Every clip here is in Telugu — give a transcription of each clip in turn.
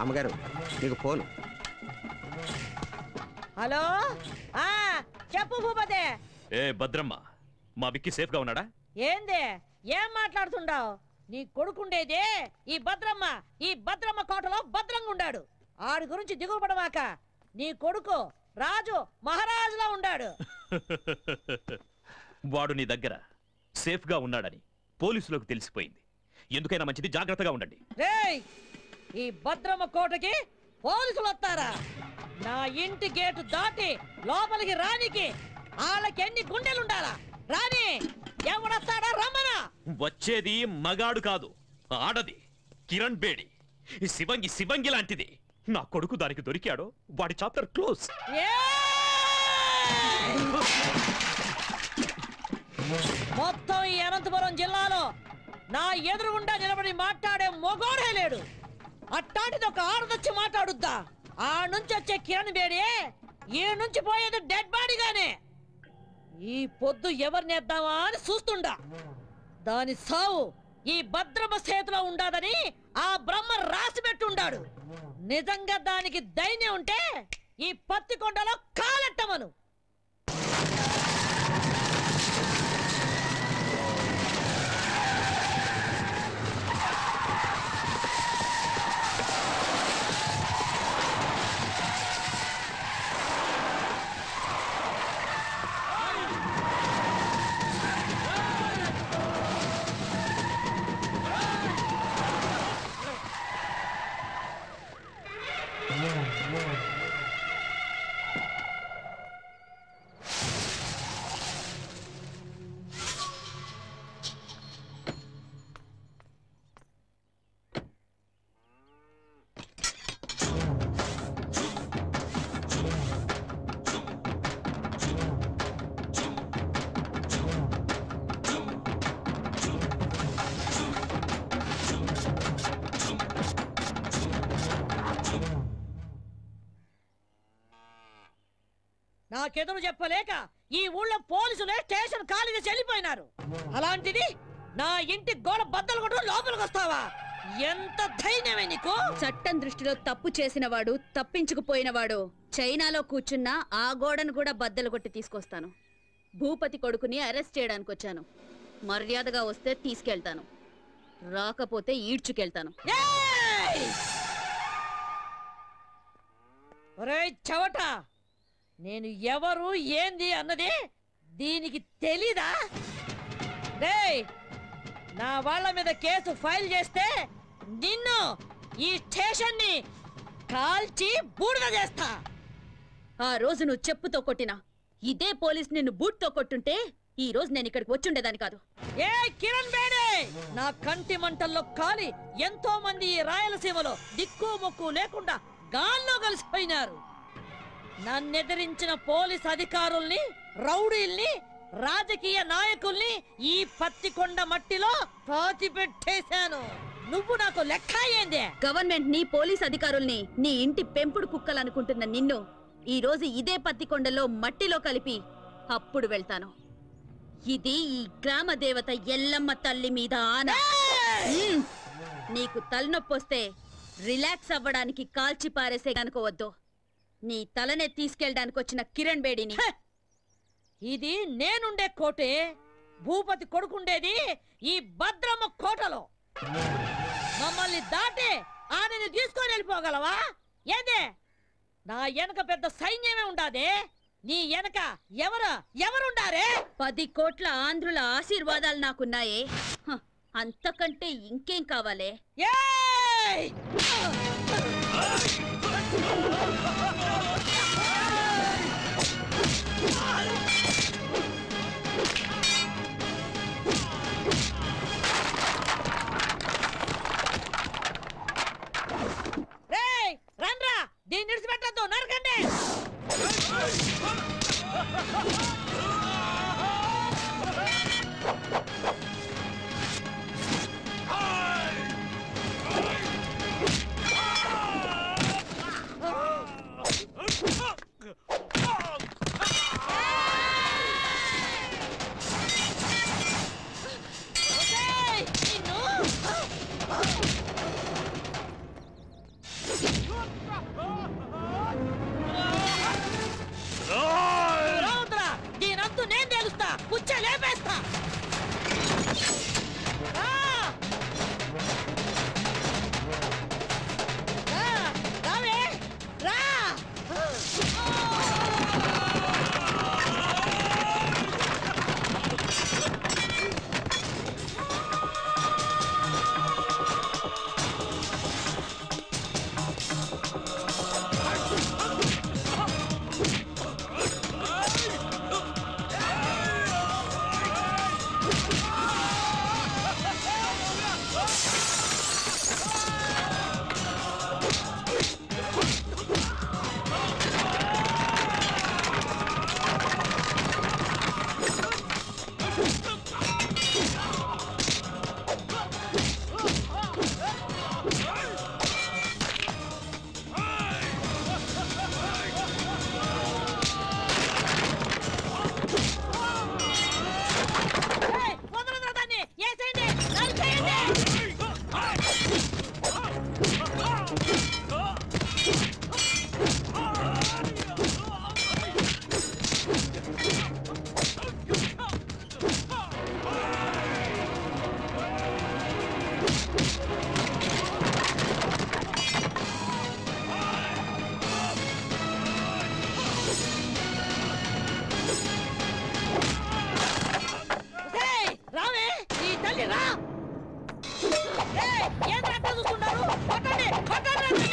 అమ్మగారు నీకు ఫోన్. హలో చెప్పు భూపతి. ఏ భద్రమ్మ, మా విక్కీ సేఫ్ గా ఉన్నాడా? ఏంది ఏం మాట్లాడుతుండావు? నీ కొడుకుండేదే ఈ భద్రమ్మ కోటలో భద్రంగా ఉండాడు. ఆడి గురించి దిగులు పడమాక. నీ కొడుకు రాజు మహారాజులా ఉండాడు. వాడు నీ దగ్గర సేఫ్ గా ఉన్నాడని పోలీసులకు తెలిసిపోయింది. ఎందుకైనా మంచిది జాగ్రత్తగా ఉండండి. ఈ భద్రమ్మ కోటకి పోలీసులు వస్తారా? నా ఇంటి గేటు దాటి లోపలికి రానికి వాళ్ళకి ఎన్ని గుండెలుండాలా? రాని ఎవడొస్తాడా? రమ్మనా. వచ్చేది మగాడు కాదు, ఆడది. కిరణ్ బేడి శివంగి లాంటిది. నా కొడుకు దానికి దొరికాడో వాడి చాప్టర్ క్లోజ్. మొత్తం ఈ అనంతపురం జిల్లాలో నా ఎదురుగుండా నిలబడి మాట్లాడే మొగోడే లేడు. అట్టాంటిది ఒక ఆడదొచ్చి మాట్లాడుద్దా? ఆ నుంచి వచ్చే కిరణ్ బేడి ఈ నుంచి పోయేది డెడ్ బాడీగానే. ఈ పొద్దు ఎవరినేద్దామా అని చూస్తుండా. దాని సావు ఈ భద్రమ చేతిలో ఉండాదని ఆ బ్రహ్మ రాసి పెట్టుండాడు. నిజంగా దానికి ధైర్యం ఉంటే ఈ పత్తికొండలో కాలెట్టమను. నాకెదురు చెప్పలేక ఈ ఊళ్ళో పోలీసులే స్టేషన్ ఖాళీగా చెల్లిపోయినారు. అలాంటిది నా ఇంటి గోడ బద్దలు కొట్టు లోపలికి వస్తావా? ఎంత ధైర్యమే నీకు? చట్టం దృష్టిలో తప్పు చేసిన వాడు, తప్పించుకుపోయినవాడు చైనాలో కూర్చున్నా ఆ గోడను కూడా బద్దలు కొట్టి తీసుకొస్తాను. భూపతి కొడుకుని అరెస్ట్ చేయడానికి వచ్చాను. మర్యాదగా వస్తే తీసుకెళ్తాను, రాకపోతే ఈడ్చుకెళ్తాను. ఒరేయ్ చవట, నేను ఎవరు ఏంది అన్నది దీనికి తెలీదా? డేయ్, నా వాళ్ళ మీద కేసు ఫైల్ చేస్తే నిన్ను ఈ స్టేషన్ ని కాల్చి బూడిద చేస్తా. ఆ రోజు నువ్వు చెప్పుతో కొట్టినా ఇదే పోలీస్ నిన్ను బూట్తో కొట్టుంటే ఈ రోజు నేను ఇక్కడికి వచ్చుండేదాన్ని కాదు. ఏ కిరణ్ బేడే, నా కంటి మంటల్లో కాలి ఎంతో మంది ఈ రాయలసీమలో దిక్కు మొక్కు లేకుండా గాల్లో కలిసిపోయినారు. నన్నెదిరించిన పోలీస్ అధికారుల్ని, రౌడీల్ని, రాజకీయ నాయకుల్ని ఈ పత్తికొండ మట్టిలో పాతి పెట్టేశాను. నువ్వు నాకు లెక్క ఏందే? గవర్నమెంట్ ని, పోలీస్ అధికారుల్ని నీ ఇంటి పెంపుడు కుక్కలనుకుంటున్న నిన్ను ఈ రోజు ఇదే పత్తికొండలో మట్టిలో కలిపి అప్పుడు వెళ్తాను. ఇది ఈ గ్రామ దేవత ఎల్లమ్మ తల్లి మీద ఆన. నీకు తలనొప్పి వస్తే రిలాక్స్ అవ్వడానికి కాల్చి పారేసే అనుకోవద్దు. నీ తలనే తీసుకెళ్ళడానికి వచ్చిన కిరణ్ బేడిని. ఇది నేనుండే కోటే. భూపతి కొడుకుండేది ఈ భద్రమ్మ కోటలో. మమ్మల్ని దాటి ఆమెను తీసుకొని వెళ్ళిపోగలవా? ఏందే? నా వెనక పెద్ద సైన్యమే ఉండాదే. నీ వెనక ఎవరుండారే? 10 కోట్ల ఆంధ్రుల ఆశీర్వాదాలు నాకున్నాయే. అంతకంటే ఇంకేం కావాలే? రండ్రా, దీన్ని విడిచిపెట్టద్దు, నరకండి. రావే నీ తల్లి రా. ఏం చూస్తున్నారు? కొట్టండి కొట్టండి.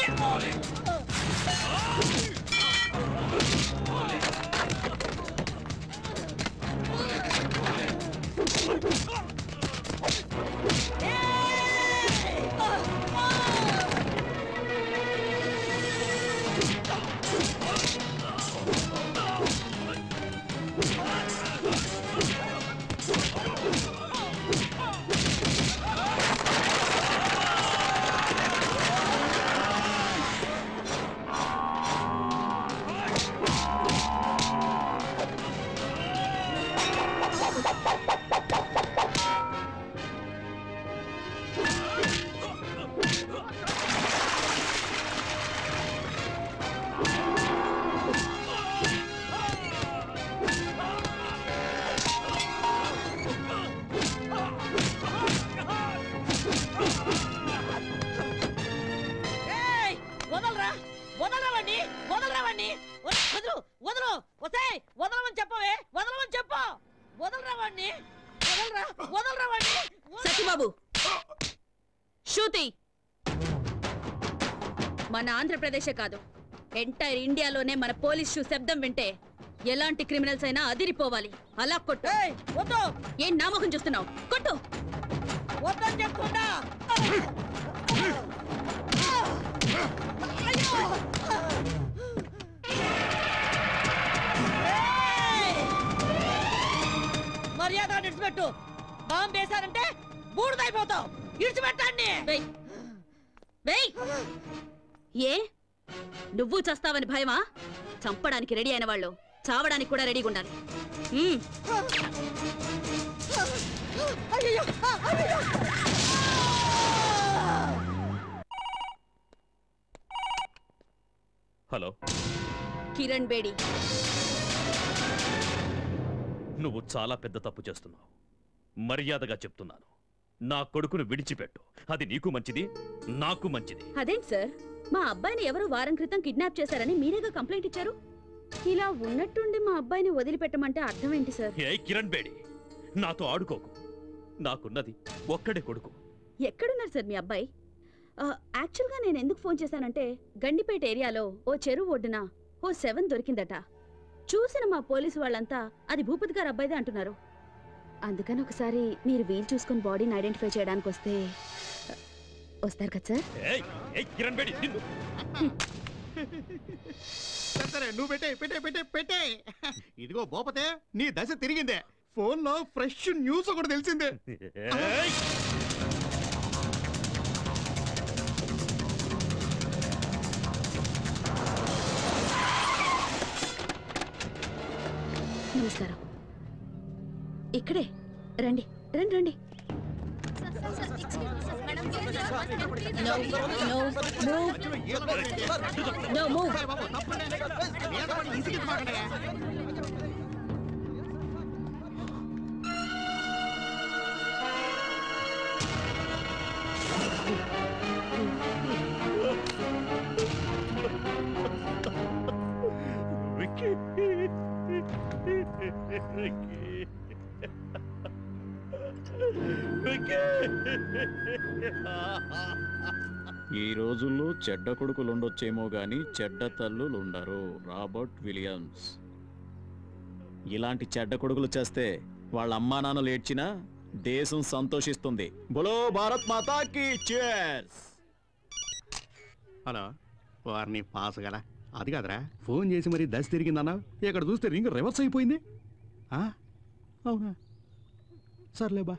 సత్యబాబు శృతి మన ఆంధ్రప్రదేశే కాదు ఎంటైర్ ఇండియాలోనే మన పోలీస్ షూ శబ్దం వింటే ఎలాంటి క్రిమినల్స్ అయినా అదిరిపోవాలి. అలా కొట్టు. ఏం నామోహం చూస్తున్నావు? కొట్టు. మర్యాద ఇడిచిపెట్టు. బాంబు వేశారంటే బూడిదైపోతావు. ఇడిచిపెట్టండి. ఏ నువ్వు చస్తావని భయమా? చంపడానికి రెడీ అయిన వాళ్ళు చావడానికి కూడా రెడీగా ఉండాలి. హలో కిరణ్ బేడి, నువ్వు చాలా పెద్ద తప్పు చేస్తున్నావు. మర్యాదగా చెప్తున్నాను, నా కొడుకును విడిచిపెట్టు. అది నీకు మంచిది, నాకు మంచిది. అదేంటి సార్, మా అబ్బాయిని ఎవరు వారం క్రితం కిడ్నాప్ చేశారని మీరేగా కంప్లైంట్ ఇచ్చారు. ఇలా ఉన్నట్టుండి మా అబ్బాయిని వదిలిపెట్టమంటే అర్థం ఏంటి సార్? ఏ కిరణ్ బేడి, నాతో ఆడుకోకు. నాకున్నది ఒక్కడే కొడుకు. ఎక్కడున్నారు సార్ మీ అబ్బాయి? యాక్చువల్గా నేను ఎందుకు ఫోన్ చేశానంటే గండిపేట ఏరియాలో ఓ చెరువు ఒడ్డున ఓ 7 దొరికిందట. చూసిన మా పోలీసు వాళ్ళంతా అది భూపతి గారు అబ్బాయిదే అంటున్నారు. అందుకని ఒకసారి మీరు వీలు చూసుకుని బాడీని ఐడెంటిఫై చేయడానికి వస్తారు కదా సార్? కిరణ్ బేడి, సరే నువ్వు పెట్టే. ఇదిగో భూపతే, నీ దశ తిరిగిందే. ఫోన్ లో ఫ్రెష్ న్యూస్ ఒకటి తెలిసిందే. నమస్కారం. ఇక్కడే రండి రండి రండి. No move. ఈ రోజుల్లో చెడ్డ కొడుకులుండొచ్చేమో గాని చెడ్డ తల్లులుండరు. Robert Williams. ఇలాంటి చెడ్డ కొడుకులు చేస్తే వాళ్ళ అమ్మా నాన్నలు ఏడ్చినా దేశం సంతోషిస్తుంది. బోలో భారత్ మాతాకి cheers. హలో, వారిని పాస్ గల అది కాదురా, ఫోన్ చేసి మరి దశ తిరిగిందన్నా. ఇక్కడ చూస్తే రింగ్ రివర్స్ అయిపోయింది. అవునా, సర్లేబా.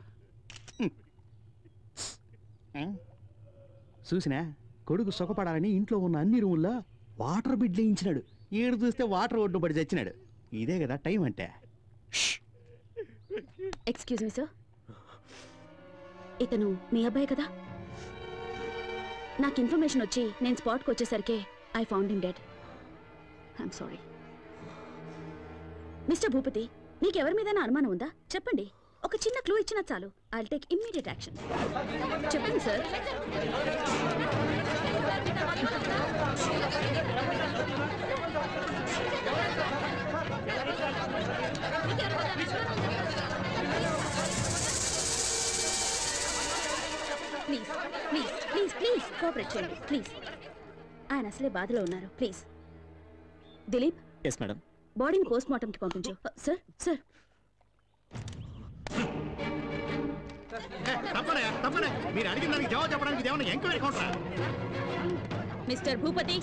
చూసినా, కొడుకు సుఖపడాలని ఇంట్లో ఉన్న అన్ని రూముల్లో వాటర్ బిడ్ వేయించినాడు. ఏడు చూస్తే వాటర్ ఒడ్డు పడి చచ్చినాడు. ఇదే కదా టైం అంటే. ఎక్స్క్యూజ్ మీ సార్, ఇతను మీ అబ్బాయి కదా? నాకు ఇన్ఫర్మేషన్ వచ్చి నేను స్పాట్కి వచ్చేసరికి I found him dead. I'm sorry. Mister Bhupathi, మీకెవరి మీదైనా అనుమానం ఉందా? చెప్పండి. ఒక చిన్న క్లూ ఇచ్చినా చాలు. I'll take immediate action. చెప్పండి sir. Please please please please cooperate చేయండి ప్లీజ్. ఆయన అసలే బాధలో ఉన్నారు. ప్లీజ్ దిలీప్. Yes madam. బాడీని పోస్ట్ మార్టంకి పంపించు. సార్ సార్ మీరు అడిగిన దానికి జవాబు చెప్పడానికి ఏమన్నా ఎంక్వైరీ కౌంటరా? మిస్టర్ భూపతి,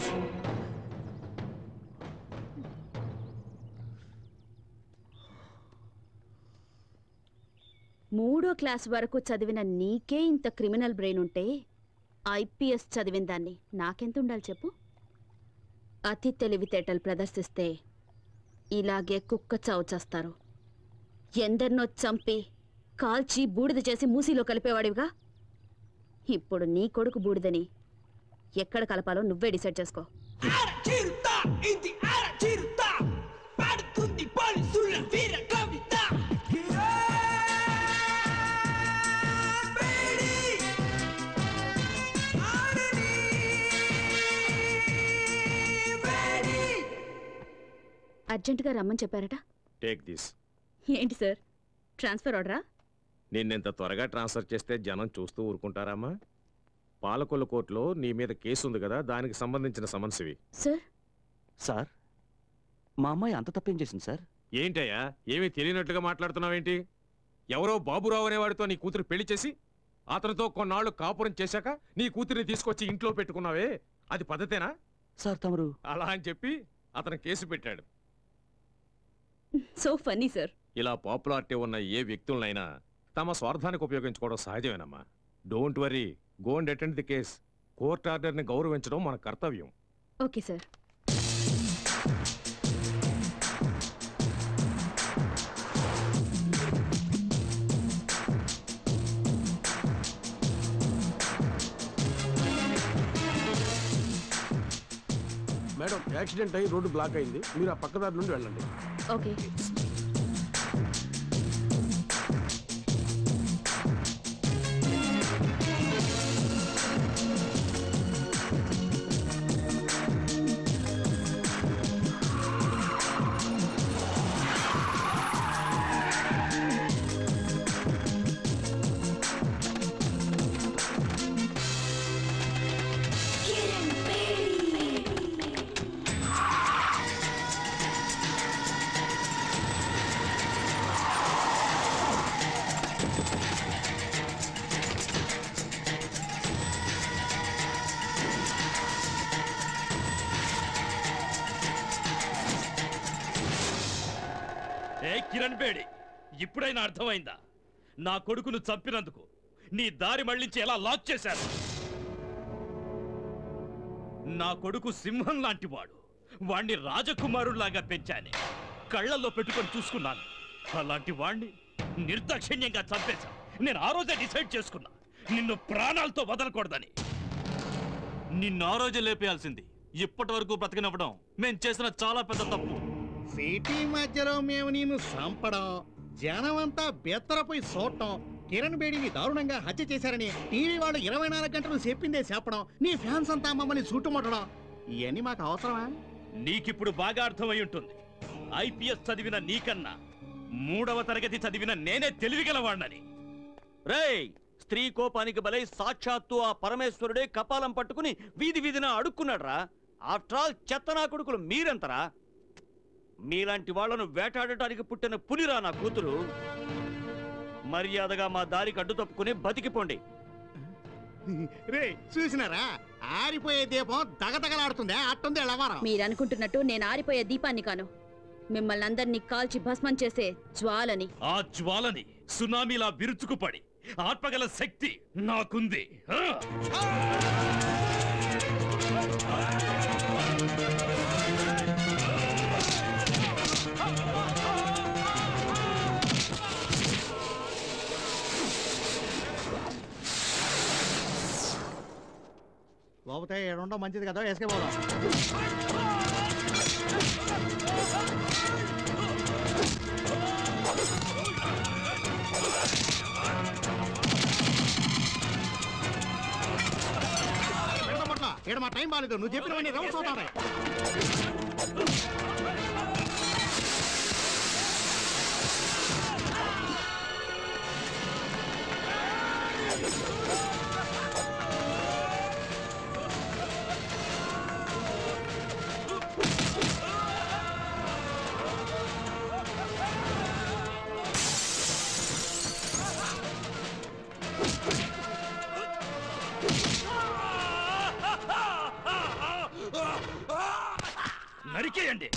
మూడో క్లాస్ వరకు చదివిన నీకే ఇంత క్రిమినల్ బ్రెయిన్ ఉంటే ఐపీఎస్ చదివిన దాన్ని నాకెంత ఉండాలి చెప్పు? అతి తెలివితేటలు ప్రదర్శిస్తే ఇలాగే కుక్క చావు చేస్తారు. ఎందరినో చంపి కాల్చి బూడిద చేసి మూసీలో కలిపేవాడివిగా. ఇప్పుడు నీ కొడుకు బూడిదని ఎక్కడ కలపాలో నువ్వే డిసైడ్ చేసుకో. అర్జెంటుగా రమ్మని చెప్పారట. Take this. ఏంటి సార్, ట్రాన్స్ఫర్ ఆర్డరా? నిన్నెంత త్వరగా ట్రాన్స్ఫర్ చేస్తే జనం చూస్తూ ఊరుకుంటారామా? పాలకొల్లు కోర్టులో నీ మీద కేసు ఉంది కదా, దానికి సంబంధించిన సమన్సివి. సార్ సార్, మా అమ్మాయి అంత తప్పేం చేసింది సార్? ఏంటయ్యా, ఏమీ తెలియనట్టుగా మాట్లాడుతున్నావేంటి? ఎవరో బాబురావు అనేవాడితో నీ కూతురు పెళ్లి చేసి అతనితో కొన్నాళ్ళు కాపురం చేశాక నీ కూతురిని తీసుకొచ్చి ఇంట్లో పెట్టుకున్నావే, అది పద్ధతేనా? సార్ తమరు అలా అని చెప్పి అతను కేసు పెట్టాడు. So funny sir. ఇలా పాపులారిటీ ఉన్న ఏ వ్యక్తులనైనా తమ స్వార్థానికి ఉపయోగించుకోవడం సహజమేనమ్మా. Don't worry, go and attend the case. Court ఆర్డర్ని గౌరవించడం మన కర్తవ్యం. Okay sir. మేడం, యాక్సిడెంట్ అయ్యి రోడ్డు బ్లాక్ అయింది, మీరు ఆ పక్కదారి నుండి వెళ్ళండి. ఓకే. కిరణ్ బేడి, ఇప్పుడైనా అర్థమైందా? నా కొడుకును చంపినందుకు నీ దారి మళ్లించి ఎలా లాక్ చేశారు? నా కొడుకు సింహం లాంటి వాడు, వాణ్ణి రాజకుమారులాగా పెంచానే, కళ్ళల్లో పెట్టుకొని చూసుకున్నాను. అలాంటి వాణ్ణి నిర్దాక్షిణ్యంగా చంపేశా. నేను ఆ రోజే డిసైడ్ చేసుకున్నా, నిన్ను ప్రాణాలతో వదలకూడదని. నిన్ను ఆ రోజే లేపేయాల్సింది. ఇప్పటి వరకు బ్రతికినవ్వడం మేం చేసిన చాలా పెద్ద తప్పు. సిటీ మధ్యలో మేము నిన్ను చంపడం, జనమంతా బెత్తరపోయి చూడటం, కిరణ్ బేడిని దారుణంగా హత్య చేశారని టీవీ వాళ్ళు 24 గంటలు చెప్పిందే చెప్పడం, నీ ఫ్యాన్స్ అంతా మమ్మల్ని చుట్టుముట్టడం, ఇవన్నీ మాకు అవసరమా? నీకిప్పుడు బాగా అర్థమై ఉంటుంది. ఐపీఎస్ చదివిన నీకన్నా 3వ తరగతి చదివిన నేనే తెలివిగలవాణ్ణని. రేయ్, స్త్రీ కోపానికి బలై సాక్షాత్తు ఆ పరమేశ్వరుడే కపాలం పట్టుకుని వీధి వీధిన అడుక్కున్నాడ్రా. ఆఫ్టర్ ఆల్ చెత్తనా కొడుకులు మీరెంతరా? మీలాంటి వాళ్లను వేటాడటానికి పుట్టిన పులిరా నా కూతురు. మర్యాదగా మా దారికి అడ్డు తప్పుకుని బతికిపోండి. రే, చూసినారా, ఆరిపోయే దీపం దగదగలాడుతుందే, అట్టుంది ఎలవారం. మీరనుకుంటున్నట్టు నేను ఆరిపోయే దీపాన్ని కాను, మిమ్మల్ని అందరినీ కాల్చి భస్మం చేసే జ్వాలని. ఆ జ్వాలని సునామీలా విరుచుకుపడి ఆత్మగల శక్తి నాకుంది. లోపతే ఏడుండో మంచిది కదా, వేసుకే పోదాం. ఇక్కడ మా టైం బాగాలేదు, నువ్వు చెప్పినవన్నీ రౌండ్స్ అవుతాయి. నరికేయండి.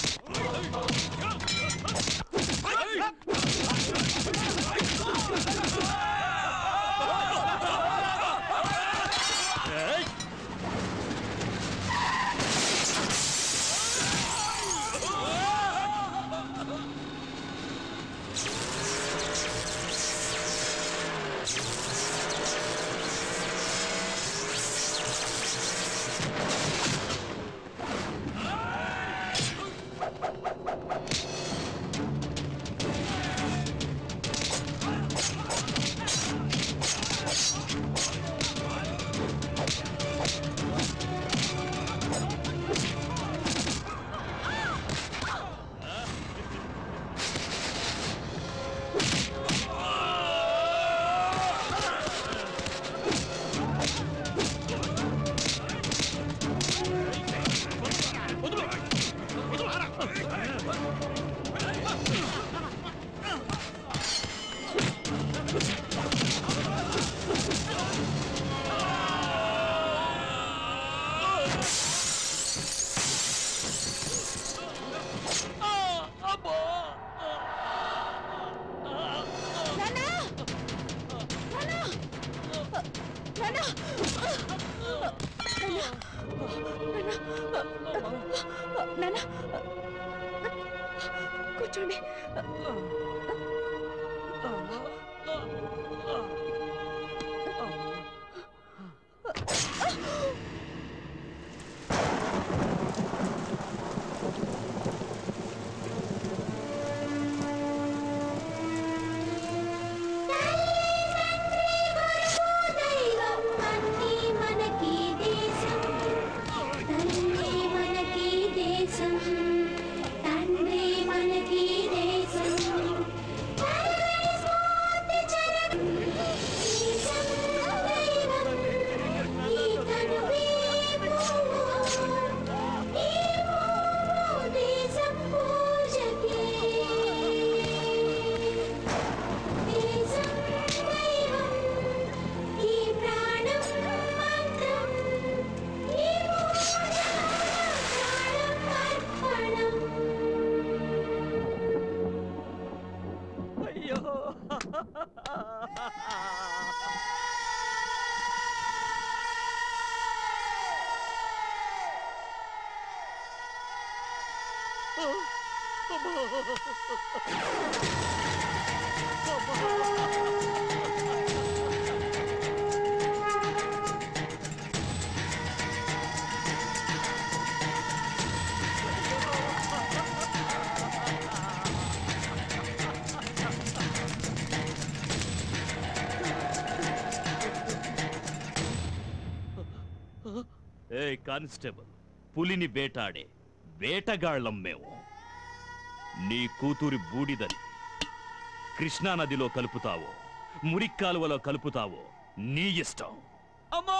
కూర్చోండి. కానిస్టేబుల్, పులిని వేటాడే వేటగాళ్లం మేము. నీ కూతురి బూడిదని కృష్ణానదిలో కలుపుతావో మురిక్కాలువలో కలుపుతావో నీ ఇష్టం. అమ్మా!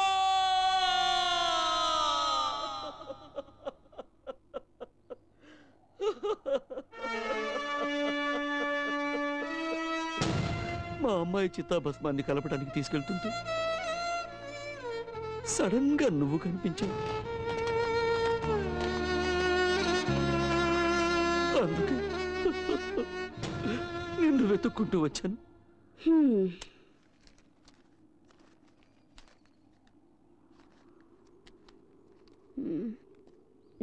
మా అమ్మాయి చిత్తాభస్మాన్ని కలపడానికి తీసుకెళ్తుంటే సడన్ గా నువ్వు కనిపించావు. అందుకే నిన్ను వెతుక్కుంటూ వచ్చాను.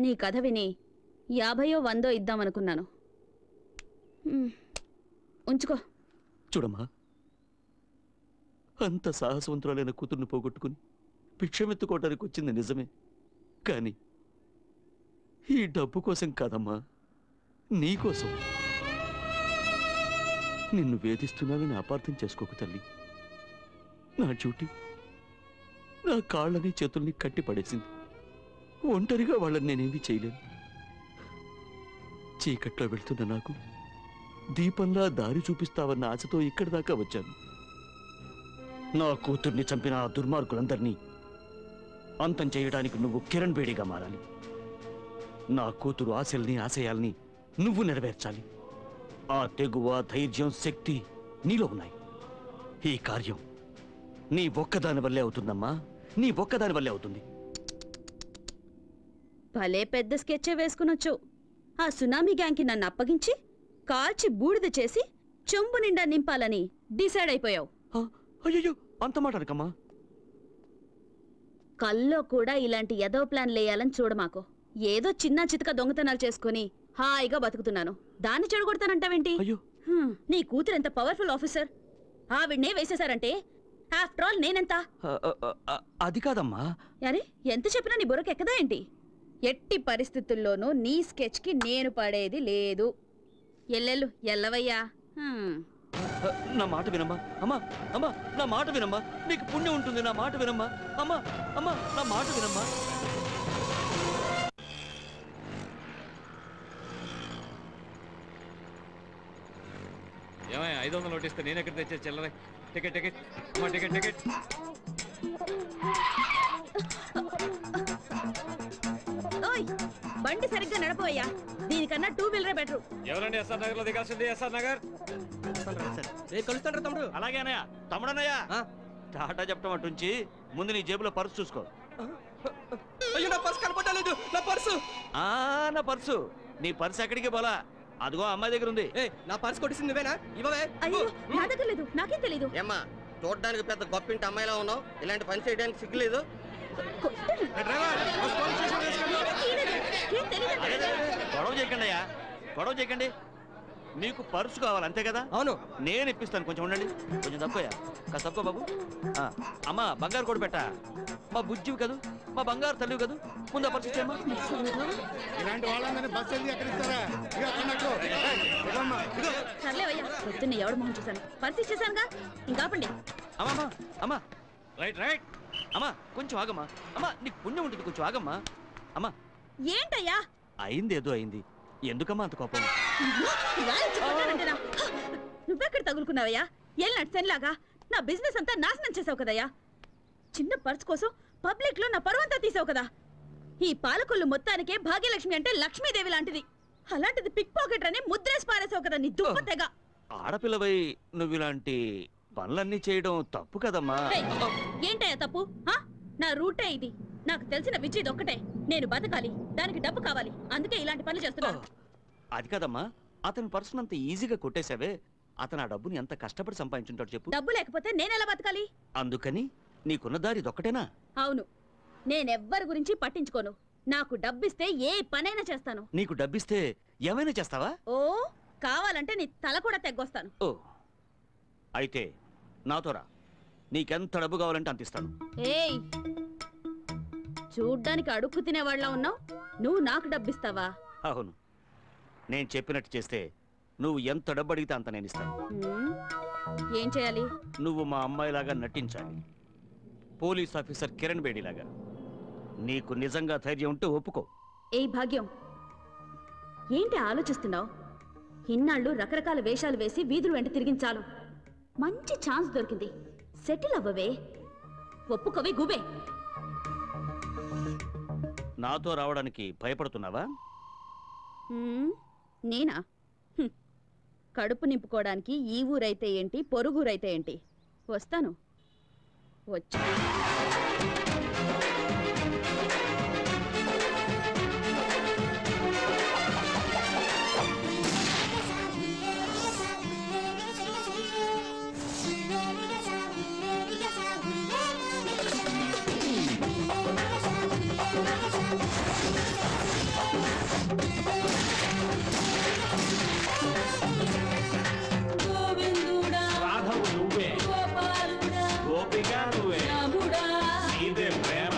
నీ కథ విని 50 100 ఇద్దామనుకున్నాను. ఉంచుకో. చూడమ్మా, అంత సాహసవంతురాలైన కూతుర్ని పోగొట్టుకుని భిక్షమెత్తుకోవటానికి వచ్చింది నిజమే, కానీ ఈ డబ్బు కోసం కాదమ్మా, నీకోసం. నిన్ను వేధిస్తున్నానని అపార్థం చేసుకోకు తల్లి. నా డ్యూటీ నా కాళ్ళని చేతుల్ని కట్టి పడేసింది. ఒంటరిగా వాళ్ళని నేనేమీ చేయలేను. చీకట్లో వెళ్తున్న నాకు దీపంలా దారి చూపిస్తావన్న ఆశతో ఇక్కడి దాకా వచ్చాను. నా కూతుర్ని చంపిన ఆ దుర్మార్గులందరినీ అంతం చేయడానికి నువ్వు కిరణ్ బేడిగా మారాలి. నా కూతురు ఆశల్ని ఆశయాల్ని నువ్వు నెరవేర్చాలి. ఆ తెగువ, ధైర్యం, శక్తి నీలో ఉన్నాయి. ఈ కార్యం నీ ఒక్కదాని వల్లే అవుతుందమ్మా, నీ ఒక్కదాని వల్లే అవుతుంది. భలే పెద్ద స్కెచ్చే వేసుకునొచ్చు. ఆ సునామీ గ్యాంగ్కి నన్ను అప్పగించి కాల్చి బూడిద చేసి చెంబు నిండా నింపాలని డిసైడ్ అయిపోయావు. అయ్యో అంత మాట అనకమ్మా. కల్లో కూడా ఇలాంటి ఎదో ప్లాన్ లేయాలని చూడమాకు. ఏదో చిన్న చితక దొంగతనాలు చేసుకుని హాయిగా బతుకుతున్నాను, దాన్ని చెడగొడతానంటావేంటి? నీ కూతురు ఎంత పవర్ఫుల్ ఆఫీసర్, ఆవిడ్నే వేసేశారంటే ఆఫ్టర్ ఆల్ నేనెంత? అది కాదమ్మా. అరే ఎంత చెప్పినా నీ బుర్రకెక్కదా ఏంటి? ఎట్టి పరిస్థితుల్లోనూ నీ స్కెచ్ కి నేను పడేది లేదు. ఎల్లెల్లు ఎల్లవయ్యా. నా మాట వినమ్మా. అమ్మా అమ్మా నా మాట వినమ్మా, నీకు పుణ్యం ఉంటుంది. నా మాట వినమ్మా. అమ్మా అమ్మా నా మాట వినమ్మా. ఏమయ్య 500 నోట్ ఇస్తే నేను ఎక్కడ తెచ్చే చిల్లర? టికెట్ టికెట్ అమ్మా, టికెట్ టికెట్. ఓయ్ బండి సరిగ్గా నడపవయ్యా, దీనికన్నా 2 వీలరే బెటర్. ఎవరండి ఎస్ఆర్ నగర్ లో దిగాల్సింది? ఎస్ఆర్ నగర్ కలుస్తాడు తమ్ముడు. అలాగే అన్నయ్య. తమ్ముడన్నయ్య టాటా చెప్పడం అటుంచి ముందు నీ జేబులో పర్సు చూసుకో. అయ్యో నా పర్సు కనపడలేదు. నా పర్సు నా పర్సు నీ పర్సు ఎక్కడికి పోలా, అదిగో అమ్మాయి దగ్గర ఉంది. నా పర్సు కొట్టింది నువ్వేనా? ఇవ్వవే. అయ్యో నా దగ్గర లేదు, నాకేం తెలీదు. ఏమ్మా చూడడానికి పెద్ద గొప్పింటి అమ్మాయిలా ఉన్నావు, ఇలాంటి పని చేయడానికి సిగ్గులేదు? గొడవ చేయకండి అయ్యా, గొడవ చేయకండి. మీకు పర్సు కావాలి అంతే కదా? అవును. నేను ఇప్పిస్తాను, కొంచెం ఉండండి. కొంచెం తక్కువయ్యా, కాస్త తక్కువ బాబు. అమ్మా బంగారు కూడా పెట్టా, మా బుజ్జివి కదూ, మా బంగారు తల్లివి కదూ, ముందు ఆ పర్సు ఇచ్చేయమ్మా. ఇలాంటి వాళ్ళందరినీ బస్సు వెళ్ళి ఎక్కడ ఇస్తారా? సర్లేవయ్యా, పొద్దున్న ఎవడు మొహం చూశాను, పర్సు ఇచ్చేసానుగా, ఇంకాపండి. అమ్మా అమ్మా రైట్ రైట్. అమ్మా కొంచెం ఆగమ్మా. అమ్మా నీకు పుణ్యం ఉంటుంది, కొంచెం ఆగమ్మా. అమ్మా ఏంటయ్యా? అయింది ఏదో అయింది, ఎందుకమ్మా అంత కోపం? నువ్వెక్కడ తగులుకున్నావయ్యా? ఏళ్ళ సెన్లాగా నా బిజినెస్ అంతా నాశనం చేసావు కదయ్యా. చిన్న పర్స్ కోసం పబ్లిక్ లో నా పరువంతా తీసావు కదా. ఈ పాలకొల్లు మొత్తానికే భాగ్యలక్ష్మి అంటే లక్ష్మీదేవి లాంటిది, అలాంటిది పిక్ పాకెట్ అని ముద్రేసి పారేసావు కదా నీ దుప్పతెగ. ఆడపిల్లవై నువ్వు ఇలాంటి పనులన్నీ చేయడం తప్పు కదమ్మా. ఏంటయ్యా తప్పు? నా రూటే ఇది, నాకు తెలిసిన విద్య ఒక్కటే. నేను బతకాలి, దానికి డబ్బు కావాలి, అందుకే ఇలాంటి పనులు చేస్తున్నాను. అది కదమ్మా, అతని పర్సన్ అంత ఈజీగా కొట్టేశావే, అతను ఆ డబ్బుని ఎంత కష్టపడి సంపాదించుంటాడు చెప్పు. డబ్బు లేకపోతే నేనెలా బతకాలి? అందుకని నీకున్న దారి ఇదొక్కటేనా? అవును, నేనెవ్వరి గురించి పట్టించుకోను. నాకు డబ్బిస్తే ఏ పనైనా చేస్తాను. నీకు డబ్బిస్తే ఏమైనా చేస్తావా? ఓ కావాలంటే నీ తల కూడా తెగ్గొస్తాను. ఓ అయితే నాతో రా, నీకెంత డబ్బు కావాలంటే అంత ఇస్తాను. ఏయ్ చూడ్డానికి అడుక్కు తినేవాళ్ళ ఉన్నావు, నువ్వు నాకు డబ్బిస్తావా? అవును, నేను చెప్పినట్టు చేస్తే నువ్వు ఎంత డబ్బు అడిగితే అంత నేను ఇస్తాను. ఏం చేయాలి? నువ్వు మా అమ్మాయిలాగా నటించాలి, పోలీస్ ఆఫీసర్ కిరణ్ బేడిలాగా. నీకు నిజంగా ధైర్యం ఉంటే ఒప్పుకో. ఏయ్ భాగ్యం, ఏంటి ఆలోచిస్తున్నావు? ఇన్నాళ్ళు రకరకాల వేషాలు వేసి వీధులు వెంట తిరిగించాలు, మంచి ఛాన్స్ దొరికింది, సెటిల్ అవ్వవే, ఒప్పుకోవే గుబే. నాతో రావడానికి భయపడుతున్నావా? నేనా? కడుపు నింపుకోవడానికి ఈ ఊరైతే ఏంటి, పొరుగురైతే ఏంటి, వస్తాను. వచ్చి రాధవు నువ్వే, గోపిక నువ్వే, నీదే ప్రేమ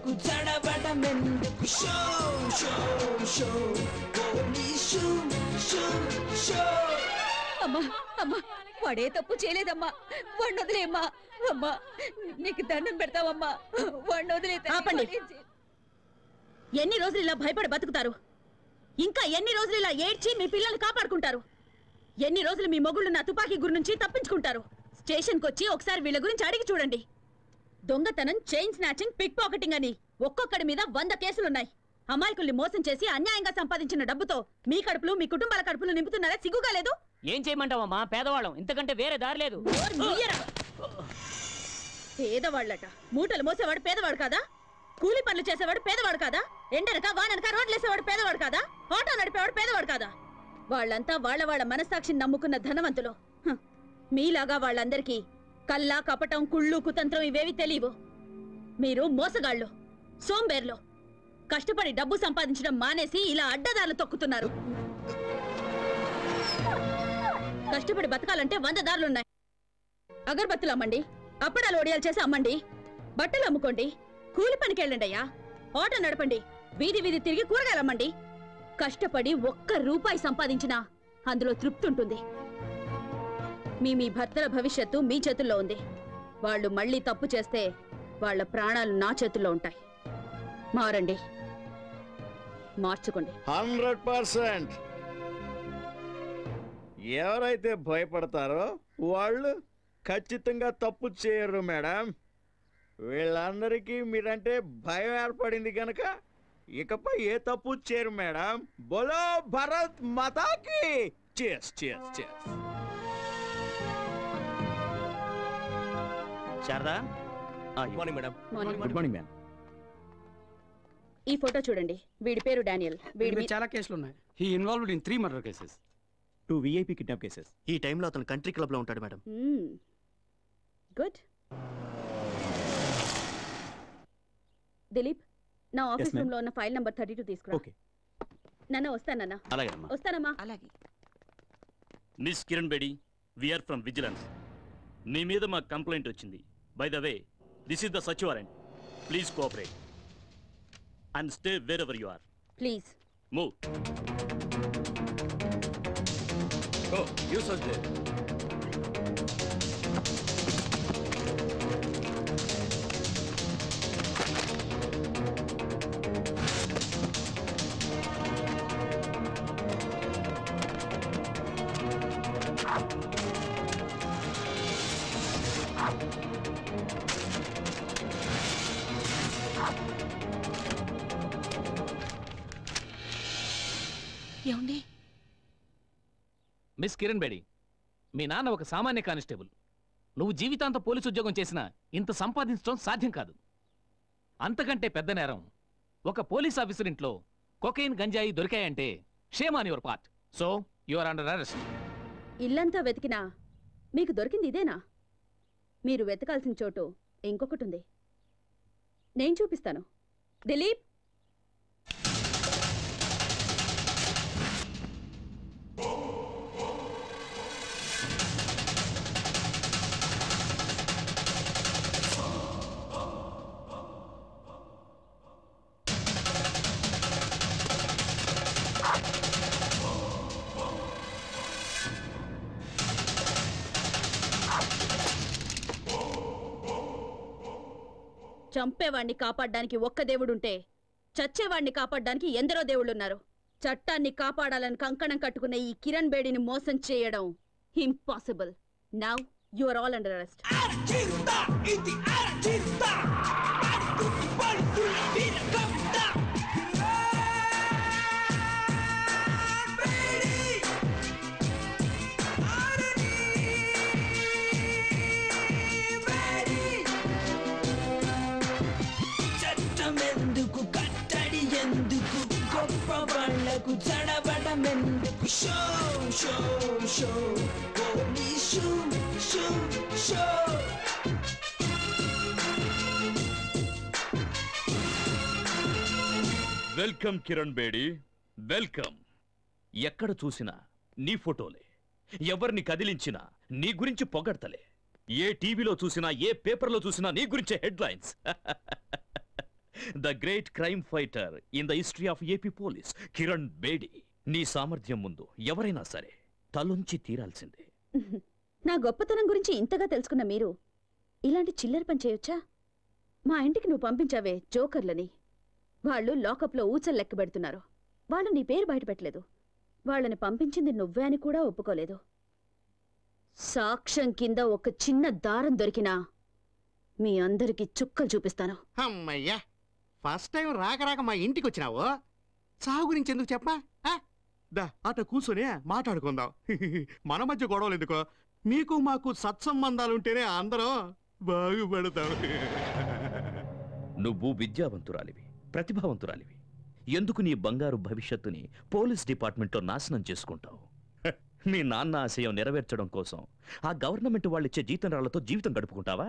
చట్టమెందుకు చడబడమెందుకు show show show police show show. అమ్మా అమ్మా వాడే తప్పు చేయలేదమ్మా, వాడిని వదిలేమ్మా. అమ్మా నీకు దండం పెడతావమ్మా, వాడిని వదిలే. ఆపండి. ఎన్ని రోజులు ఇలా భయపడి బతుకుతారు? ఇంకా ఎన్ని రోజులు ఇలా ఏడ్చి మీ పిల్లల్ని కాపాడుకుంటారు? ఎన్ని రోజులు మీ మొగుళ్ళు నా తుపాకీ గురి నుంచి తప్పించుకుంటారు? స్టేషన్కి వచ్చి ఒకసారి వీళ్ళ గురించి అడిగి చూడండి. దొంగతనం, చైన్ స్నాచింగ్, పిక్ పాకెటింగ్ అని ఒక్కొక్కడి మీద 100 కేసులున్నాయి. అమాయకుల్ని మోసం చేసి అన్యాయంగా సంపాదించిన డబ్బుతో మీ కడుపులు, మీ కుటుంబాల కడుపులు నింపుతున్నారా? సిగ్గుగా లేదు? ఏం చేయమంటావమ్మా, పేదవాళ్ళం, ఇంతకంటే వేరే దారి లేదు. పేదవాళ్ళట. మూటలు మోసేవాడు పేదవాడు కాదా? కూలి పనులు చేసేవాడు పేదవాడు కాదా? ఎండనక వాననక రోడ్లేసేవాడు పేదవాడు కాదా? ఆటో నడిపేవాడు పేదవాడు కాదా? వాళ్ళంతా వాళ్ళ మనస్సాక్షిని నమ్ముకున్న ధనవంతులు. మీలాగా వాళ్ళందరికీ కల్లా, కపటం, కుళ్ళు, కుతంత్రం ఇవేవి తెలియవు. మీరు మోసగాళ్ళు, సోంబేర్లు. కష్టపడి డబ్బు సంపాదించడం మానేసి ఇలా అడ్డదారులు తొక్కుతున్నారు. కష్టపడి బతకాలంటే 100 దారులున్నాయి. అగరబత్తులు అమ్మండి, అప్పడాలు ఒడియాలు చేసి అమ్మండి, బట్టలు అమ్ముకోండి, కూలి పనికి వెళ్ళండి అయ్యా, ఆటో నడపండి, వీధి వీధి తిరిగి కూరగాయలు అమ్మండి. కష్టపడి 1 రూపాయి సంపాదించినా అందులో తృప్తి ఉంటుంది. మీ భర్తల భవిష్యత్తు మీ చేతుల్లో ఉంది. వాళ్ళు మళ్ళీ తప్పు చేస్తే వాళ్ళ ప్రాణాలు నా చేతుల్లో ఉంటాయి. మారండి, మార్చుకోండి. 100%. ఎవరైతే భయపడతారో వాళ్ళు ఖచ్చితంగా తప్పు చేయరు మేడం. వీళ్ళందరికీ మీరంటే భయం ఏర్పడింది కనుక ఇకపై ఏ తప్పు చేయరు మేడం. బోలో భారత్ మాతాకి. cheers cheers cheers. Sharada, good morning madam. Good morning ma'am. ఈ ఫోటో చూడండి. వీడి పేరు డానియల్. వీడి చాలా కేసులు ఉన్నాయి. He involved in 3 murder cases, 2 VIP kidnap cases. ఈ టైంలో అతను కంట్రీ క్లబ్ లో ఉంటాడు మేడం. గుడ్. దిలీప్, నా ఆఫీస్ రూమ్ లో ఉన్న ఫైల్ నంబర్ 32 తీసుకురా. ఓకే నాన్న, వస్తానన్నా. అలాగేనమ్మా. వస్తానమ్మా. అలాగే. Miss Kiran Bedi, we are from vigilance. మీ మీద మా కంప్లైంట్ వచ్చింది. By the way, this is the search warrant. Please cooperate and stay wherever you are. Please move. Oh, you search there. ఏమండి? మిస్ కిరణ్ బేడి, మీ నాన్న ఒక సామాన్య కానిస్టేబుల్. నువ్వు జీవితాంతం పోలీసు ఉద్యోగం చేసినా ఇంత సంపాదించడం సాధ్యం కాదు. అంతకంటే పెద్ద నేరం ఒక పోలీస్ ఆఫీసర్ ఇంట్లో కొకైన్, గంజాయి దొరికాయంటే shame on your part. So you are under arrest. ఇల్లంతా వెతికినా మీకు దొరికింది ఇదేనా? మీరు వెతకాల్సిన చోటు ఇంకొకటి ఉంది. నేను చూపిస్తాను. దిలీప్, చంపేవాణ్ణి కాపాడడానికి ఒక్క దేవుడుంటే చచ్చేవాణ్ణి కాపాడడానికి ఎందరో దేవుళ్ళున్నారు. చట్టాన్ని కాపాడాలని కంకణం కట్టుకున్న ఈ కిరణ్ బేడిని మోసం చేయడం impossible. Now you are all under arrest. చట్టమెందుకు, కట్టడి ఎందుకు, గొప్ప వాళ్ళకు చడబడమెందుకు, show show show police show show. Welcome Kiran Bedi, welcome. ఎక్కడ చూసినా నీ ఫోటోలే, ఎవరిని కదిలించినా నీ గురించి పొగడ్తలే. ఏ టీవీలో చూసినా, ఏ పేపర్లో చూసినా నీ గురించే headlines. The great crime fighter in the history of AP police Kiran Bedi. నీ సామర్థ్యం ముందు ఎవరైనా సరే తలొంచి తీరాల్సిందే. నా గొప్పతనం గురించి ఇంతగా తెలుసుకున్న మీరు ఇలాంటి చిల్లర పని చేయొచ్చా? మా ఇంటికి నువ్వు పంపించావే జోకర్లని, వాళ్ళు లాకప్లో ఊచలు లెక్క పెడుతున్నారు. వాళ్ళు నీ పేరు బయటపెట్టలేదు. వాళ్ళని పంపించింది నువ్వే అని కూడా ఒప్పుకోలేదు. సాక్ష్యం కింద ఒక చిన్న దారం దొరికినా మీ అందరికి చుక్కలు చూపిస్తాను. అమ్మయ్యా, ఫస్ట్ టైం రాక రాక మా ఇంటికి వచ్చినావు. సాగు గురించి ఎందుకు చెప్పా? దా అట కూర్చొని మాట్లాడుకుందాం. మన మధ్య గొడవలు ఎందుకో? మీకు మాకు సత్సంబంధాలుంటేనే అందరం బాగుపడతాం. నువ్వు విద్యావంతురాలివి, ప్రతిభావంతురాలివి. ఎందుకు నీ బంగారు భవిష్యత్తుని పోలీస్ డిపార్ట్మెంట్లో నాశనం చేసుకుంటావు? మీ నాన్న ఆశయం నెరవేర్చడం కోసం ఆ గవర్నమెంట్ వాళ్ళిచ్చే జీతంరాళ్లతో జీవితం గడుపుకుంటావా?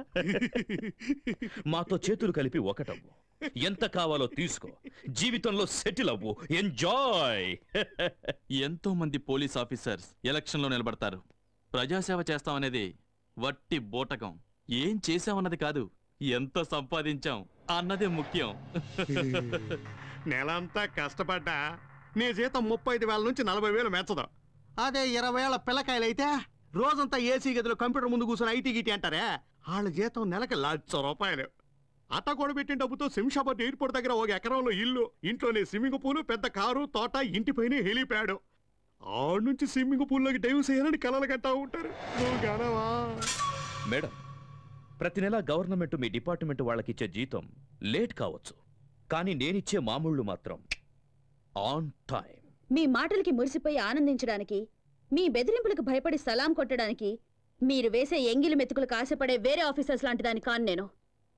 మాతో చేతులు కలిపి ఒకటవ్వు, ఎంత కావాలో తీసుకో, జీవితంలో సెటిల్ అవ్వు, ఎంజాయ్. ఎంతో మంది పోలీస్ ఆఫీసర్స్ ఎలక్షన్లో నిలబడతారు. ప్రజాసేవ చేస్తామనేది వట్టి బోటకం. ఏం చేశామన్నది కాదు, ఎంత సంపాదించాం అన్నదే ముఖ్యం. నెలంతా కష్టపడ్డా నీ జీతం 35,000 నుంచి 40,000 మెచ్చదు. అదే 20,000 పిల్లకాయలైతే రోజంతా ఏసీ గదిలో కంప్యూటర్ ముందు కూర్చొని ఐటీ గిటీ అంటారే, వాళ్ళ జీతం నెలకి ₹1,00,000. అట్ట కూడబెట్టిన డబ్బుతో శంషాబాద్ ఎయిర్పోర్ట్ దగ్గర 1 ఎకరంలో ఇల్లు, ఇంట్లోనే స్విమ్మింగ్ పూల్, పెద్ద కారు, తోట, ఇంటిపైనే హెలిప్యాడ్. ఆడ నుంచి స్విమ్మింగ్ పూల్లోకి డైవ్ చేయాలని కలలు కట్టా ఉంటారు. మేడం, ప్రతి నెల గవర్నమెంట్ మీ డిపార్ట్మెంట్ వాళ్ళకిచ్చే జీతం లేట్ కావచ్చు, కానీ నేనిచ్చే మామూళ్ళు మాత్రం ఆన్ టైం. మీ మాటలకి మురిసిపోయి ఆనందించడానికి, మీ బెదిరింపులకు భయపడి సలాం కొట్టడానికి మీరు వేసే ఎంగిలి మెతుకులకు ఆశపడే వేరే ఆఫీసర్స్ లాంటి దాని కాను నేను.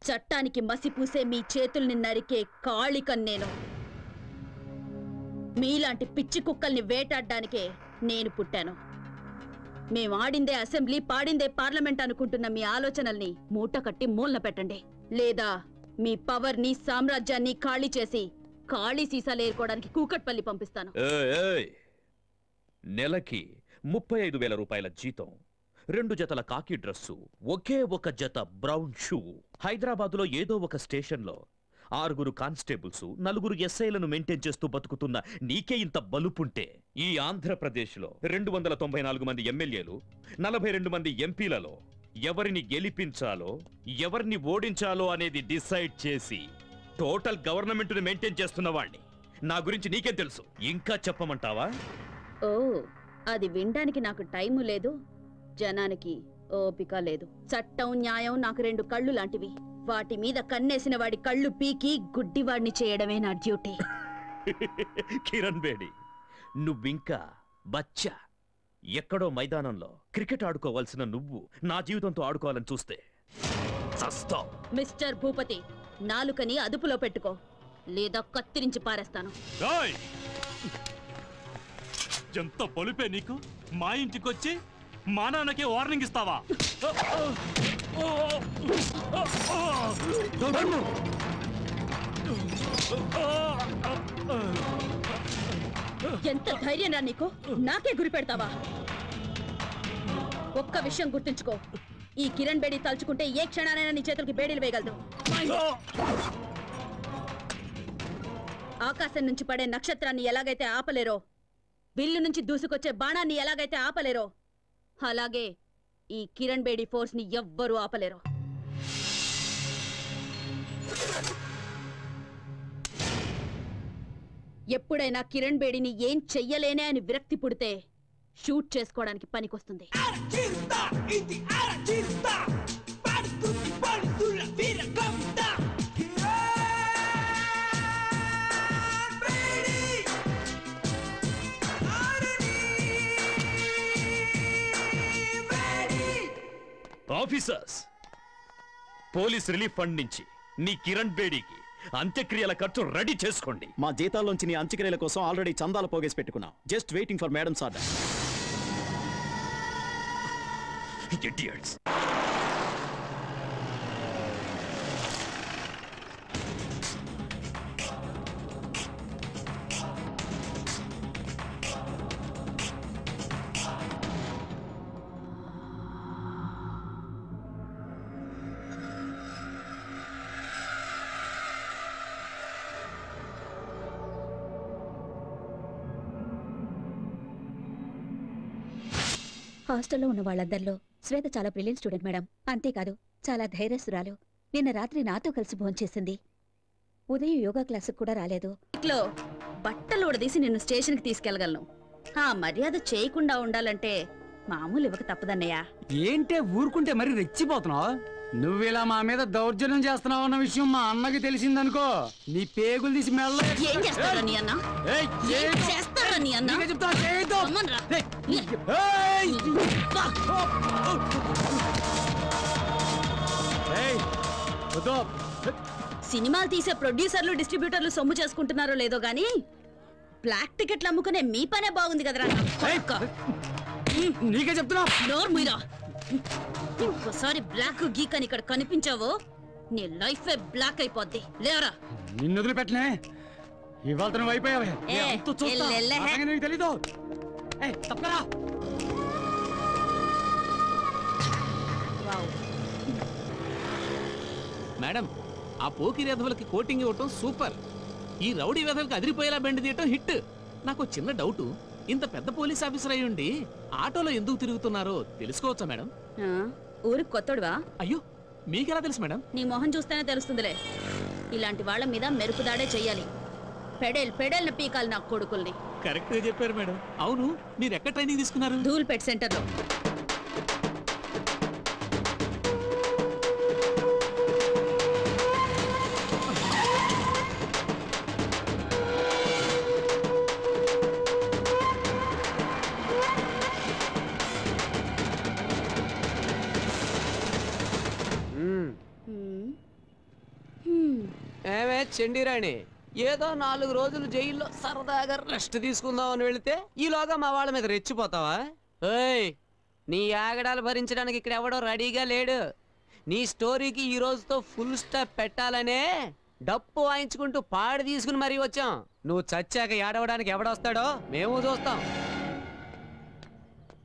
చట్టానికి మసి పూసే మీ చేతుల్ని నరికే కాళికన్ నేను. మీలాంటి పిచ్చి కుక్కల్ని వేటాడడానికే నేను పుట్టాను. మేం ఆడిందే అసెంబ్లీ, పాడిందే పార్లమెంట్ అనుకుంటున్న మీ ఆలోచనల్ని మూట కట్టి మూలన పెట్టండి. లేదా మీ పవర్ని, సామ్రాజ్యాన్ని ఖాళీ చేసి ఖాళీ సీసాలు ఏరుకోవడానికి కూకట్పల్లి పంపిస్తాను. నెలకి 35,000 రూపాయల జీతం, 2 జతల కాకి డ్రెస్సు, ఒకే ఒక జత బ్రౌన్ షూ. హైదరాబాదులో ఏదో ఒక స్టేషన్లో 6 కానిస్టేబుల్స్, 4 ఎస్ఐలను మెయింటైన్ చేస్తూ బతుకుతున్న నీకే ఇంత బలుపుంటే, ఈ ఆంధ్రప్రదేశ్లో 294 మంది ఎమ్మెల్యేలు, 42 మంది ఎంపీలలో ఎవరిని గెలిపించాలో, ఎవరిని ఓడించాలో అనేది డిసైడ్ చేసి టోటల్ గవర్నమెంట్ని మెయింటైన్ చేస్తున్న వాడిని. నా గురించి నీకేం తెలుసు? ఇంకా చెప్పమంటావా? ఓ, అది వినడానికి నాకు టైము లేదు, జనానికి ఓపిక లేదు. చట్టం, న్యాయం నాకు 2 కళ్ళు లాంటివి. వాటి మీద కన్నేసిన వాడి కళ్ళు పీకి గుడ్డివాడిని చేయడమే నా డ్యూటీ. కిరణ్ బేడి, నువ్వింకా బచ్చా. ఎక్కడో మైదానంలో క్రికెట్ ఆడుకోవాల్సిన నువ్వు నా జీవితంతో ఆడుకోవాలని చూస్తే చస్తావ్. మిస్టర్ భూపతి, నాలుకని అదుపులో పెట్టుకో, లేదా కత్తిరించి పారేస్తాను. ఎంత పలుపే నీకు? మా ఇంటికొచ్చి మా నాన్నకే వార్నింగ్ ఇస్తావా? ఎంత ధైర్యం రా నీకు? నాకే గురి పెడతావా? ఒక్క విషయం గుర్తుంచుకో, ఈ కిరణ్ బేడి తలుచుకుంటే ఏ క్షణానైనా నీ చేతులకి బేడీలు వేయగలదు. ఆకాశం నుంచి పడే నక్షత్రాన్ని ఎలాగైతే ఆపలేరో, బిల్లు నుంచి దూసుకొచ్చే బాణాన్ని ఎలాగైతే ఆపలేరో, అలాగే ఈ కిరణ్ బేడి ఫోర్స్ ని ఎవ్వరూ ఆపలేరు. ఎప్పుడైనా కిరణ్ బేడిని ఏం చెయ్యలేనే అని విరక్తి పుడితే షూట్ చేసుకోవడానికి పనికొస్తుంది. ఆఫీసర్స్, పోలీస్ రిలీఫ్ ఫండ్ నుంచి నీ కిరణ్ బేడీకి అంత్యక్రియల ఖర్చు రెడీ చేసుకోండి. మా జీతాల్లోంచి నీ అంత్యక్రియల కోసం ఆల్రెడీ చందాలు పోగేసి పెట్టుకున్నాం. Just waiting for madams order. Idiots. హాస్టల్లో ఉన్న వాళ్ళందరిలో శ్వేత చాలా బ్రిలియంట్ స్టూడెంట్ మేడం. అంతేకాదు చాలా ధైర్యస్తురాలు. నిన్న రాత్రి నాతో కలిసి భోంచేసింది. ఉదయం యోగా క్లాసుకు కూడా రాలేదు. ఇంట్లో బట్టలు ఉడదీసి నిన్ను స్టేషన్కి తీసుకెళ్లగలను. ఆ మర్యాద చేయకుండా ఉండాలంటే మామూలు ఇవ్వక తప్పదన్నయ్యా. ఏంటే ఊరుకుంటే మరి రెచ్చిపోతున్నావు? నువ్విలా మా మీద దౌర్జన్యం చేస్తున్నావు అన్న విషయం మా అన్నకి తెలిసిందనుకో, నీ పేగులు తీసి మెల్ల. ఏం చేస్తారా నీ అన్న? ఏం చేస్తారా నీ అన్న? సినిమాలు తీసే ప్రొడ్యూసర్లు డిస్ట్రిబ్యూటర్లు సొమ్ము చేసుకుంటున్నారో లేదో గానీ బ్లాక్ టికెట్లు అమ్ముకునే మీ పనే బాగుంది కదరా. నీకే చెప్తున్నా. నోరు మీరా. ఇంకోసారి బ్లాక్ గీక్ అని ఇక్కడ కనిపించావో నీ లైఫ్ బ్లాక్ అయిపోద్ది. లేవరా. నిన్ను వదిలిపెట్టనే. ఇవాళ నువ్వు అయిపోయావే. నీకు తెలీదు. తప్పరా. మేడం, ఆ పోకిరి వెధవలకి కోటింగ్ ఇవ్వటం సూపర్. ఈ రౌడీ వెధవలకి అదిరిపోయేలా బెండ్ తీయటం హిట్. నాకు చిన్న డౌట్, ఇంత పెద్ద పోలీస్ ఆఫీసర్ అయి ఉండి ఆటోలో ఎందుకు తిరుగుతున్నారో తెలుసుకోవచ్చా మేడం? ఊరికి కొత్తడువా? అయ్యో, మీకెలా తెలుసు మేడం? నీ మొహం చూస్తేనే తెలుస్తుందిలే. ఇలాంటి వాళ్ళ మీద మెరుపుదాడే చెయ్యాలి. పెడేల్ పీకాలి నా కొడుకుల్ని. కరెక్ట్ గా చెప్పారు మేడం. అవును, మీరు ఎక్కడ ట్రైనింగ్ తీసుకున్నారు? ధూల్పేట్ సెంటర్లో. ఏమే చండీరాణి, ఏదో 4 రోజులు జైల్లో సరదాగా రెస్ట్ తీసుకుందామని వెళితే ఈలోగా మా వాళ్ళ మీద రెచ్చిపోతావా? ఏయ్, నీ ఆగడాలు భరించడానికి ఇక్కడ ఎవడో రెడీగా లేడు. నీ స్టోరీకి ఈ రోజుతో ఫుల్ స్టాప్ పెట్టాలనే డప్పు వాయించుకుంటూ పాడి తీసుకుని మరీ వచ్చాం. నువ్వు చచ్చాక ఏడవడానికి ఎవడొస్తాడో మేము చూస్తాం.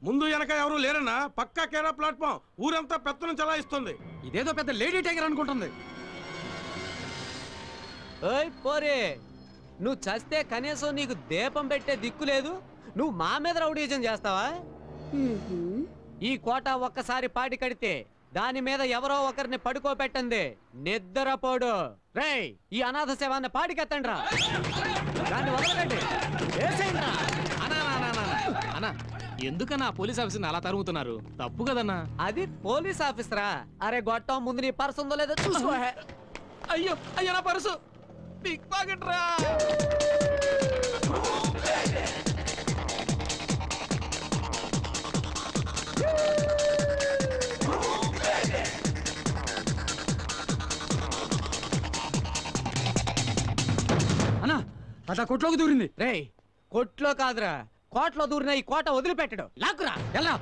ముందు వెనక ఎవరు లేరన్నా, పక్కా కేరా ప్లాట్ఫామ్. ఊరంతా పెత్తనం చలాయిస్తుంది. ఇదేదో పెద్ద లేడీ టైగర్ అనుకుంటుంది. ఓయ్ పోరే, నువ్వు చస్తే కనీసం నీకు దీపం పెట్టే దిక్కు లేదు. నువ్వు మా మీద రౌడీజం చేస్తావా? ఈ కోట ఒక్కసారి పాటి కడితే దాని మీద ఎవరో ఒకరిని పడుకోబెట్టండి నిద్రపోడు. రేయ్, ఈ అనాథ శవాన్ని పాటికెత్తండి రా. దాన్ని వదలకండి. అన్నా, ఎందుకన్నా పోలీస్ ఆఫీసర్ని అలా తరుగుతున్నారు? తప్పు కదన్నా. అది పోలీస్ ఆఫీసరా? అరే గొట్టం, ముందు నీ పర్సు ఉందో లేదో చూసుకో. అయ్యో అయ్యో, నా పర్సు పిక్ పాకెట్ రా. అన్నా, అట్లా కొట్లోకి దూరింది. రేయ్, కొట్లో కాదురా, కోటలో దూరిన ఈ కోట వదిలిపెట్టడు. లాక్కురా. ఎలా